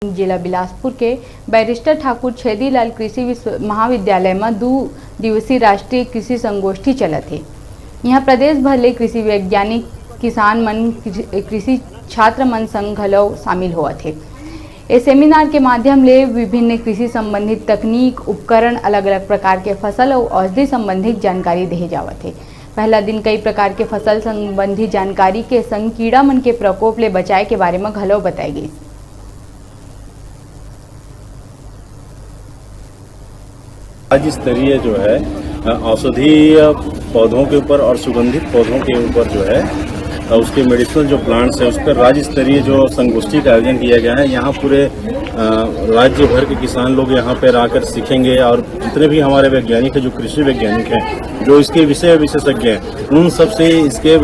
जिला बिलासपुर के बैरिस्टर ठाकुर छेदीलाल कृषि महाविद्यालय में 2 दिवसीय राष्ट्रीय कृषि संगोष्ठी चलत है। यहाँ प्रदेश भर ले कृषि वैज्ञानिक किसान मन कृषि छात्र मन संग घलो शामिल होत है। इस सेमिनार के माध्यम ले विभिन्न कृषि संबंधित तकनीक उपकरण अलग अलग प्रकार के फसल और औषधि संबंधित जानकारी दे जावत है। पहला दिन कई प्रकार के फसल संबंधी जानकारी के संग कीड़ा मन के प्रकोप ले बचाए के बारे में घलो बताई गई। राज्य स्तरीय जो है औषधीय पौधों के ऊपर और सुगंधित पौधों के ऊपर जो है उसके मेडिसिनल जो प्लांट्स है उस पर राज्य स्तरीय जो संगोष्ठी का आयोजन किया गया है। यहाँ पूरे राज्य भर के किसान लोग यहाँ पर आकर सीखेंगे और जितने भी हमारे वैज्ञानिक हैं, जो कृषि वैज्ञानिक हैं, जो इसके विषय विशेषज्ञ हैं, उन सब से इसके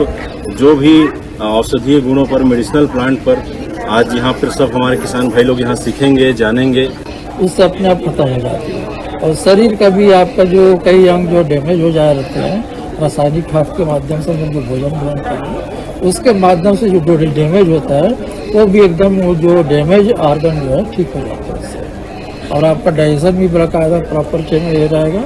जो भी औषधीय गुणों पर, मेडिसिनल प्लांट पर आज यहाँ पर सब हमारे किसान भाई लोग यहाँ सीखेंगे, जानेंगे। उससे अपने आप खत्म हो जाती है और शरीर का भी आपका जो कई अंग जो डैमेज हो जा रहते हैं रासायनिक खाद के माध्यम से जो भोजन ग्रहण करें उसके माध्यम से जो बॉडी डैमेज होता है वो भी एकदम वो जो डैमेज ऑर्गन जो है ठीक हो जाता है उससे, और आपका डाइजेशन भी बकायदा प्रॉपर चेंज हो जाएगा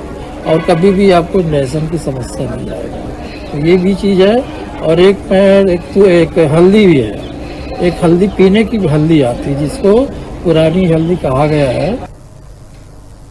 और कभी भी आपको डाइजेशन की समस्या नहीं आएगा। तो ये भी चीज़ है। और एक हल्दी भी है, एक हल्दी पीने की हल्दी आती है जिसको पुरानी हल्दी कहा गया है।